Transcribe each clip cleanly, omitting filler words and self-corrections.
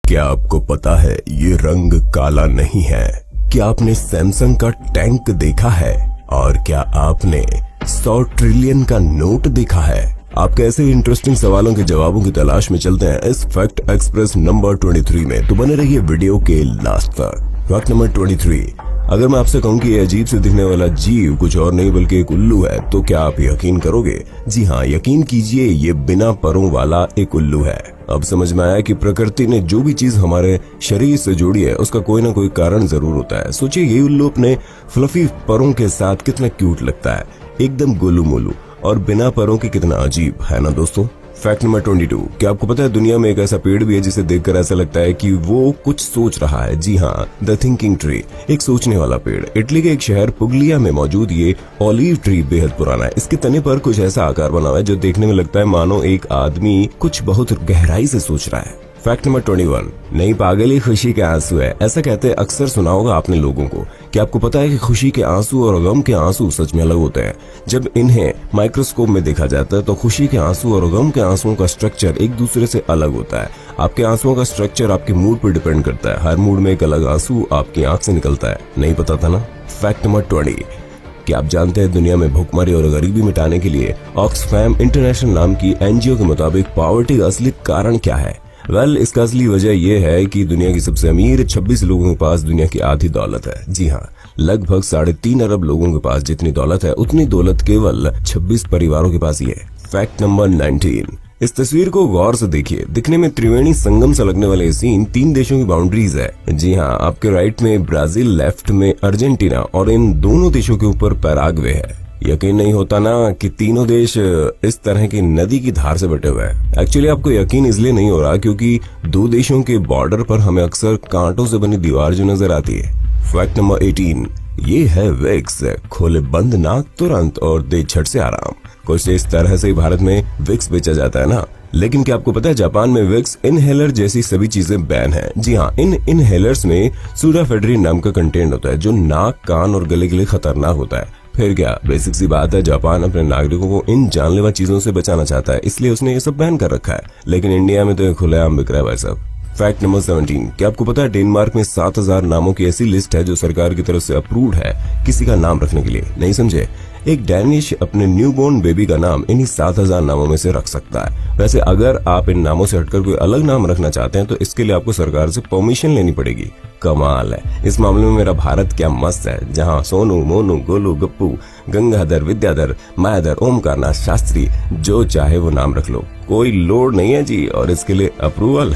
क्या आपको पता है ये रंग काला नहीं है? क्या आपने सैमसंग का टैंक देखा है? और क्या आपने 100 ट्रिलियन का नोट देखा है? आपके ऐसे इंटरेस्टिंग सवालों के जवाबों की तलाश में चलते हैं इस फैक्ट एक्सप्रेस नंबर 23 में। तो बने रहिए वीडियो के लास्ट तक। फैक्ट नंबर 23, अगर मैं आपसे कहूं कि ये अजीब से दिखने वाला जीव कुछ और नहीं बल्कि एक उल्लू है, तो क्या आप यकीन करोगे? जी हाँ, यकीन कीजिए, ये बिना परों वाला एक उल्लू है। अब समझ में आया कि प्रकृति ने जो भी चीज हमारे शरीर से जोड़ी है उसका कोई ना कोई कारण जरूर होता है। सोचिए, ये उल्लू अपने फ्लफी परों के साथ कितना क्यूट लगता है, एकदम गोलू मोलू, और बिना परों के कितना अजीब है ना दोस्तों। फैक्ट नंबर 22, क्या आपको पता है दुनिया में एक ऐसा पेड़ भी है जिसे देखकर ऐसा लगता है कि वो कुछ सोच रहा है? जी हाँ, द थिंकिंग ट्री, एक सोचने वाला पेड़। इटली के एक शहर पुगलिया में मौजूद ये ऑलिव ट्री बेहद पुराना है। इसके तने पर कुछ ऐसा आकार बना हुआ है जो देखने में लगता है मानो एक आदमी कुछ बहुत गहराई से सोच रहा है। फैक्ट नंबर 21, नहीं पागल, ही खुशी के आंसू है, ऐसा कहते हैं अक्सर सुना होगा आपने लोगों को। क्या आपको पता है कि खुशी के आंसू और गम के आंसू सच में अलग होते हैं? जब इन्हें माइक्रोस्कोप में देखा जाता है तो खुशी के आंसू और गम के आंसुओं का स्ट्रक्चर एक दूसरे से अलग होता है। आपके आंसुओं का स्ट्रक्चर आपके मूड पर डिपेंड करता है। हर मूड में एक अलग आंसू आपकी आंख से निकलता है। नहीं पता था ना? फैक्ट नंबर 20, क्या आप जानते हैं दुनिया में भुखमरी और गरीबी मिटाने के लिए ऑक्सफैम इंटरनेशनल नाम की एनजीओ के मुताबिक पॉवर्टी का असली कारण क्या है? इसका असली वजह यह है कि दुनिया की सबसे अमीर 26 लोगों के पास दुनिया की आधी दौलत है। जी हाँ, लगभग 3.5 अरब लोगों के पास जितनी दौलत है उतनी दौलत केवल 26 परिवारों के पास ही है। फैक्ट नंबर 19, इस तस्वीर को गौर से देखिए। दिखने में त्रिवेणी संगम से लगने वाले सीन 3 देशों की बाउंड्रीज है। जी हाँ, आपके राइट में ब्राजील, लेफ्ट में अर्जेंटीना और इन दोनों देशों के ऊपर पैराग्वे है। यकीन नहीं होता ना कि तीनों देश इस तरह की नदी की धार से बटे हुए हैं। एक्चुअली आपको यकीन इसलिए नहीं हो रहा क्योंकि दो देशों के बॉर्डर पर हमें अक्सर कांटों से बनी दीवार जो नजर आती है। फैक्ट नंबर 18, ये है विक्स, खोले बंद नाक तुरंत और दे झट से आराम। कुछ इस तरह से भारत में विक्स बेचा जाता है ना। लेकिन क्या आपको पता है जापान में विक्स इनहेलर जैसी सभी चीजें बैन है। जी हाँ, इन इनहेलर्स में सूडाफेड्रिन नाम का कंटेंट होता है जो नाक, कान और गले के लिए खतरनाक होता है। फिर क्या, बेसिक सी बात है, जापान अपने नागरिकों को इन जानलेवा चीजों से बचाना चाहता है, इसलिए उसने ये सब बैन कर रखा है। लेकिन इंडिया में तो खुलेआम बिक रहा है भाई साहब। फैक्ट नंबर 17, क्या आपको पता है डेनमार्क में 7000 नामों की ऐसी लिस्ट है जो सरकार की तरफ से अप्रूव्ड है किसी का नाम रखने के लिए? नहीं समझे? एक डैनिश अपने न्यूबॉर्न बेबी का नाम इन्हीं 7000 नामों में से रख सकता है। वैसे अगर आप इन नामों से हटकर कोई अलग नाम रखना चाहते हैं तो इसके लिए आपको सरकार से परमिशन लेनी पड़ेगी। कमाल है, इस मामले में मेरा भारत क्या मस्त है, जहाँ सोनू, मोनू, गोलू, गप्पू, गंगाधर, विद्याधर, मायाधर, ओमकारनाथ शास्त्री, जो चाहे वो नाम रख लो, कोई लोड नहीं है जी, और इसके लिए अप्रूवल।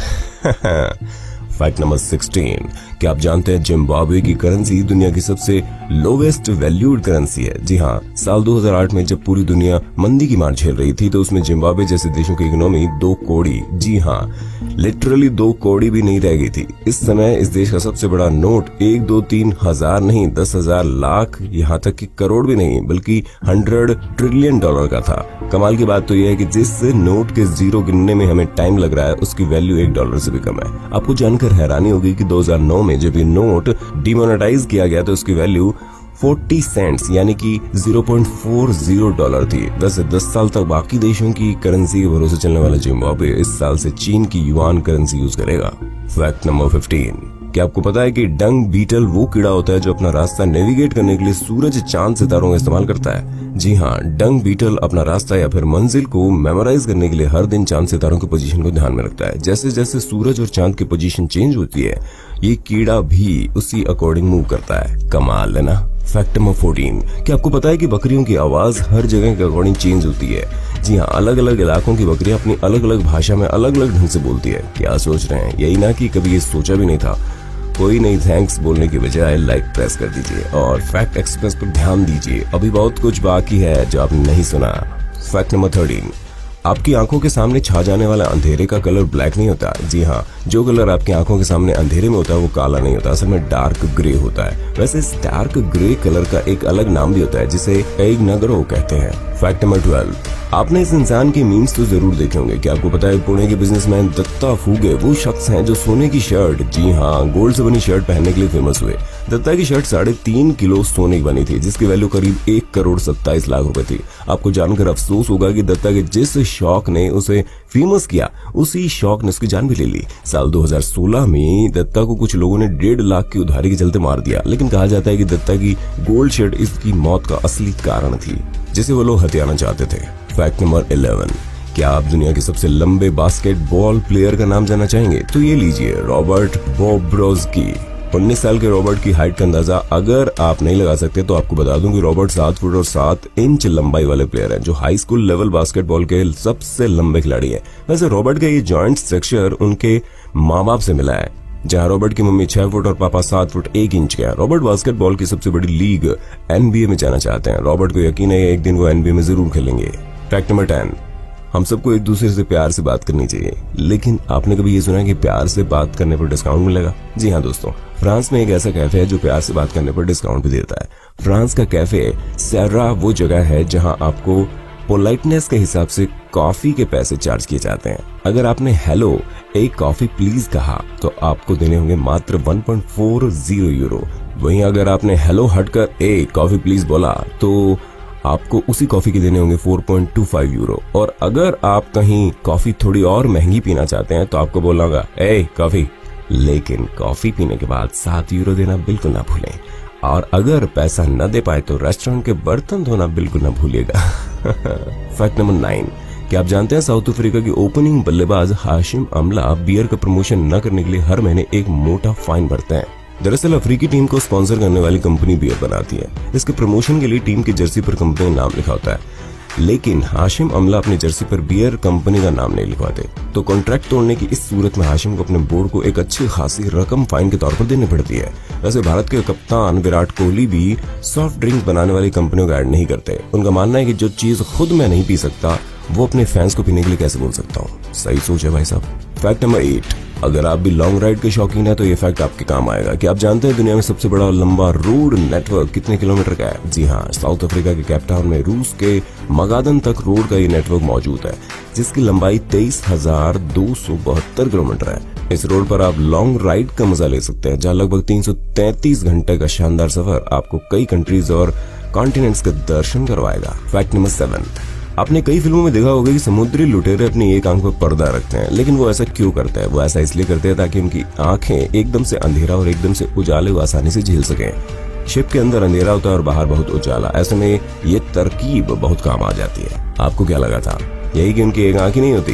फैक्ट नंबर 16, क्या आप जानते हैं जिम्बाब्वे की करेंसी दुनिया की सबसे लोवेस्ट वैल्यूड करेंसी है? जी हाँ, साल 2008 में जब पूरी दुनिया मंदी की मार झेल रही थी तो उसमें जिम्बाब्वे जैसे देशों की इकोनॉमी 2 कौड़ी, जी हाँ, लिटरली 2 कौड़ी भी नहीं रह गई थी। इस समय इस देश का सबसे बड़ा नोट 1, 2, 3 हजार नहीं, 10,000 लाख, यहाँ तक कि करोड़ भी नहीं बल्कि 100 ट्रिलियन डॉलर का था। कमाल की बात तो यह है कि जिस नोट के जीरो गिनने में हमें टाइम लग रहा है उसकी वैल्यू $1 से भी कम है। आपको जानकर हैरानी होगी कि 2009 में जब ये नोट डिमोनेटाइज किया गया तो उसकी वैल्यू 40 सेंट्स यानी कि $0.40 थी। वैसे 10 साल तक बाकी देशों की करेंसी के भरोसे चलने वाला जिम्बाब्वे इस साल से चीन की युआन करेंसी यूज करेगा। फैक्ट नंबर 15, क्या आपको पता है कि डंग बीटल वो कीड़ा होता है जो अपना रास्ता नेविगेट करने के लिए सूरज, चांद, सितारों का इस्तेमाल करता है? जी हाँ, डंग बीटल अपना रास्ता या फिर मंजिल को मेमोराइज करने के लिए हर दिन चांद, सितारों की पोजीशन को ध्यान में रखता है। जैसे जैसे सूरज और चांद की पोजीशन चेंज होती है ये कीड़ा भी उसी अकॉर्डिंग मूव करता है। कमाल है ना? फैक्ट नंबर 14, क्या आपको पता है कि बकरियों की आवाज हर जगह के अकॉर्डिंग चेंज होती है? जी हाँ, अलग अलग इलाकों की बकरियां अपनी अलग अलग भाषा में अलग अलग ढंग से बोलती है। क्या सोच रहे हैं? यही ना कि कभी ये सोचा भी नहीं था। कोई नहीं, थैंक्स बोलने की बजाय लाइक प्रेस कर दीजिए और फैक्ट एक्सप्रेस पर ध्यान दीजिए, अभी बहुत कुछ बाकी है जो आपने नहीं सुना। फैक्ट नंबर 13, आपकी आंखों के सामने छा जाने वाला अंधेरे का कलर ब्लैक नहीं होता। जी हाँ, जो कलर आपकी आंखों के सामने अंधेरे में होता है वो काला नहीं होता, असल में डार्क ग्रे होता है। वैसे इस डार्क ग्रे कलर का एक अलग नाम भी होता है जिसे एग नगरो कहते हैं। फैक्ट नंबर 12, आपने इस इंसान के मीम्स तो जरूर देखे होंगे। क्या आपको पता है पुणे के बिजनेसमैन दत्ता फूगे वो शख्स हैं जो सोने की शर्ट, जी हाँ, गोल्ड से बनी शर्ट पहनने के लिए फेमस हुए। दत्ता की शर्ट 3.5 किलो सोने की बनी थी जिसकी वैल्यू करीब 1,27,00,000 रुपए थी। आपको जानकर अफसोस होगा कि दत्ता के जिस शौक ने उसे फेमस किया उसी शौक ने उसकी जान भी ले ली। साल 2016 में दत्ता को कुछ लोगों ने 1.5 लाख की उधारी के चलते मार दिया, लेकिन कहा जाता है कि दत्ता की गोल्ड शेड इसकी मौत का असली कारण थी, जिसे वो लोग हथियाना चाहते थे। फैक्ट नंबर 11, क्या आप दुनिया के सबसे लंबे बास्केटबॉल प्लेयर का नाम जानना चाहेंगे? तो ये लीजिए, रॉबर्ट बोब्रोवस्की। 19 साल के रॉबर्ट की हाइट का अंदाजा अगर आप नहीं लगा सकते तो आपको बता दूं कि रॉबर्ट 7 फुट और 7 इंच लंबाई वाले प्लेयर हैं, जो हाई स्कूल लेवल बास्केटबॉल के सबसे लंबे खिलाड़ी हैं। वैसे रॉबर्ट का ये जॉइंट स्ट्रक्चर उनके माँ बाप से मिला है, जहां रॉबर्ट की मम्मी 6 फुट और पापा 7 फुट 1 इंच के हैं। रॉबर्ट बास्केटबॉल की सबसे बड़ी लीग NBA में जाना चाहते हैं। रॉबर्ट को यकीन है एक दिन वो NBA में जरूर खेलेंगे। फैक्ट नंबर 10, हम सबको एक दूसरे से प्यार से बात करनी चाहिए, लेकिन आपने कभी ये सुना है कि प्यार से बात करने पर डिस्काउंट मिलेगा? जी हाँ दोस्तों, फ्रांस में एक ऐसा कैफे है जो प्यार से बात करने पर डिस्काउंट भी देता है। फ्रांस का कैफे सेरा वो जगह है जहां आपको पोलाइटनेस के हिसाब से कॉफी के पैसे चार्ज किए जाते हैं। अगर आपने हेलो एक कॉफी प्लीज कहा तो आपको देने होंगे मात्र 1.40 यूरो। वहीं अगर आपने हेलो हटकर एक कॉफी प्लीज बोला तो आपको उसी कॉफी के देने होंगे 4.25 यूरो। और अगर आप कहीं कॉफी थोड़ी और महंगी पीना चाहते हैं तो आपको बोलना होगा ए कॉफी, लेकिन कॉफी पीने के बाद 7 यूरो देना बिल्कुल ना भूलें। और अगर पैसा न दे पाए तो रेस्टोरेंट के बर्तन धोना बिल्कुल ना भूलिएगा। फैक्ट नंबर 9, क्या आप जानते हैं साउथ अफ्रीका की ओपनिंग बल्लेबाज हाशिम अमला बियर का प्रमोशन न करने के लिए हर महीने एक मोटा फाइन भरते हैं। दरअसल अफ्रीकी टीम को स्पॉन्सर करने वाली कंपनी बियर बनाती है। इसके प्रमोशन के लिए टीम की जर्सी पर कंपनी का नाम लिखा होता है, लेकिन हाशिम अमला अपनी जर्सी पर बियर कंपनी का नाम नहीं लिखवाते। तो कॉन्ट्रैक्ट तोड़ने की इस सूरत में हाशिम को अपने बोर्ड को एक अच्छी खासी रकम फाइन के तौर पर देनी पड़ती है। वैसे भारत के कप्तान विराट कोहली भी सॉफ्ट ड्रिंक बनाने वाली कंपनियों का ऐड नहीं करते। उनका मानना है कि जो चीज खुद मैं नहीं पी सकता वो अपने फैंस को पीने के लिए कैसे बोल सकता हूँ। सही सोच है भाई साहब। फैक्ट नंबर 8, अगर आप भी लॉन्ग राइड के शौकीन हैं तो ये फैक्ट आपके काम आएगा। कि आप जानते हैं दुनिया में सबसे बड़ा और लंबा रोड नेटवर्क कितने किलोमीटर का है? जी हाँ, साउथ अफ्रीका के केप टाउन में रूस के मगादन तक रोड का ये नेटवर्क मौजूद है, जिसकी लंबाई 23,272 किलोमीटर है। इस रोड पर आप लॉन्ग राइड का मजा ले सकते हैं, जहाँ लगभग 333 घंटे का शानदार सफर आपको कई कंट्रीज और कॉन्टिनेंट्स का दर्शन करवाएगा। फैक्ट नंबर 7, आपने कई फिल्मों में देखा होगा कि समुद्री लुटेरे अपनी एक आंख पर पर्दा रखते हैं, लेकिन वो ऐसा क्यों करते हैं? वो ऐसा इसलिए करते हैं ताकि उनकी आंखें एकदम से अंधेरा और एकदम से उजाले को आसानी से झेल सकें। शिप के अंदर अंधेरा होता है और बाहर बहुत उजाला, ऐसे में ये तरकीब बहुत काम आ जाती है। आपको क्या लगा था? यही कि उनकी एक आंख ही नहीं होती?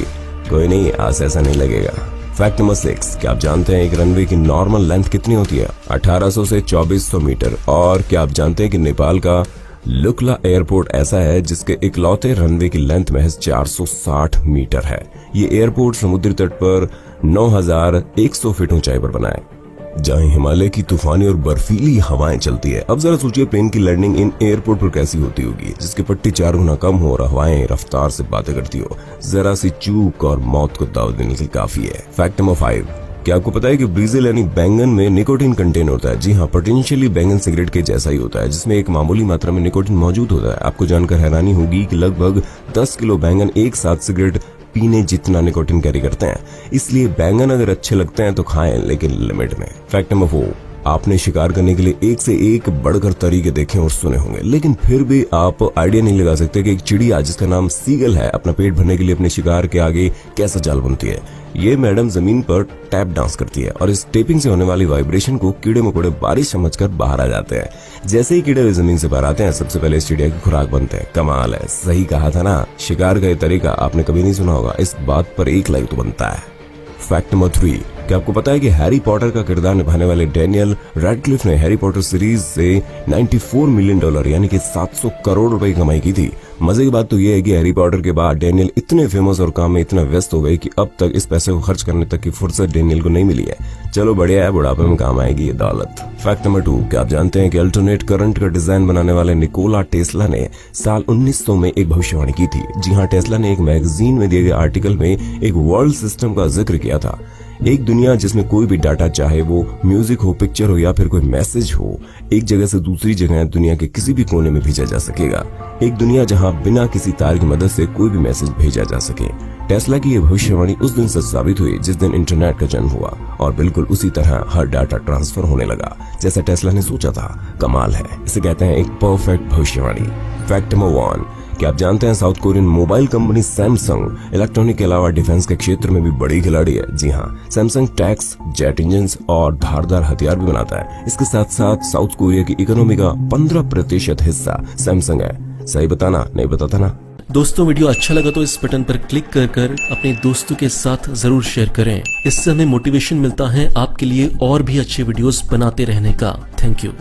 कोई नहीं, आज ऐसा नहीं लगेगा। फैक्ट नंबर 6, क्या आप जानते हैं एक रनवे की नॉर्मल लेंथ कितनी होती है? 1800 से 2400 मीटर। और क्या आप जानते हैं कि नेपाल का लुकला एयरपोर्ट ऐसा है जिसके इकलौते रनवे की लेंथ महज 460 मीटर है। ये एयरपोर्ट समुद्री तट पर 9100 फीट ऊंचाई पर बना है, जहां हिमालय की तूफानी और बर्फीली हवाएं चलती है। अब जरा सोचिए प्लेन की लैंडिंग इन एयरपोर्ट पर कैसी होती होगी, जिसकी पट्टी 4 गुना कम हो और हवाएं रफ्तार से बातें करती हो। जरा सी चूक और मौत को दाव देने के काफी है। फैक्ट नंबर 5, क्या आपको पता है कि ब्रीजिल यानी बैंगन में निकोटीन कंटेन होता है? जी हाँ, पोटेंशियली बैंगन सिगरेट के जैसा ही होता है, जिसमें एक मामूली मात्रा में निकोटीन मौजूद होता है। आपको जानकर हैरानी होगी कि लगभग 10 किलो बैंगन एक साथ सिगरेट पीने जितना निकोटीन कैरी करते हैं। इसलिए बैंगन अगर अच्छे लगते हैं तो खाएं, लेकिन लिमिट में। फैक्ट नंबर 4, आपने शिकार करने के लिए एक से एक बढ़कर तरीके देखे और सुने होंगे, लेकिन फिर भी आप आइडिया नहीं लगा सकते कि एक चिड़िया जिसका नाम सीगल है अपना पेट भरने के लिए अपने शिकार के आगे कैसा जाल बुनती है। ये मैडम जमीन पर टैप डांस करती है और इस टेपिंग से होने वाली वाइब्रेशन को कीड़े मकोड़े बारिश समझकर बाहर आ जाते हैं। जैसे ही कीड़े जमीन से बाहर आते हैं, सबसे पहले इस चिड़िया की खुराक बनते हैं। कमाल है, सही कहा था ना। शिकार का ये तरीका आपने कभी नहीं सुना होगा, इस बात पर 1 लाइक तो बनता है। फैक्ट नंबर 3, क्या आपको पता है कि हैरी पॉटर का किरदार निभाने वाले डैनियल रैडक्लिफ ने हैरी पॉटर सीरीज से $94 मिलियन यानी कि 700 करोड़ रुपए की कमाई की थी। मजे की बात तो ये है कि हैरी पॉटर के बाद डैनियल इतने फेमस और काम में इतना व्यस्त हो गए कि अब तक इस पैसे को खर्च करने तक की फुर्सत डैनियल को नहीं मिली है। चलो बढ़िया है, बुढ़ापे में काम आएगी ये दौलत। फैक्ट नंबर 2, क्या आप जानते हैं कि अल्टरनेट करंट का डिजाइन बनाने वाले निकोला टेस्ला ने साल 1900 में एक भविष्यवाणी की थी। जी हाँ, टेस्ला ने एक मैगजीन में दिए गए आर्टिकल में एक वर्ल्ड सिस्टम का जिक्र किया था। एक दुनिया जिसमें कोई भी डाटा, चाहे वो म्यूजिक हो, पिक्चर हो या फिर कोई मैसेज हो, एक जगह से दूसरी जगह दुनिया के किसी भी कोने में भेजा जा सकेगा। एक दुनिया जहां बिना किसी तार की मदद से कोई भी मैसेज भेजा जा सके। टेस्ला की यह भविष्यवाणी उस दिन सच साबित हुई जिस दिन इंटरनेट का जन्म हुआ, और बिल्कुल उसी तरह हर डाटा ट्रांसफर होने लगा जैसा टेस्ला ने सोचा था। कमाल है, इसे कहते हैं एक परफेक्ट भविष्यवाणी। फैक्ट नंबर 1, क्या आप जानते हैं south Korean mobile company Samsung electronic के अलावा डिफेंस के क्षेत्र में भी बड़ी खिलाड़ी है। जी हाँ, सैमसंग टैंक्स, जेट इंजन और धारदार हथियार भी बनाता है। इसके साथ साथ साउथ कोरिया की इकोनॉमी का 15% हिस्सा सैमसंग है। सही बताना, नहीं बताता ना। दोस्तों, वीडियो अच्छा लगा तो इस बटन पर क्लिक कर अपने दोस्तों के साथ जरूर शेयर करें। इससे हमें मोटिवेशन मिलता है आपके लिए और भी अच्छे वीडियोस बनाते रहने का। Thank you.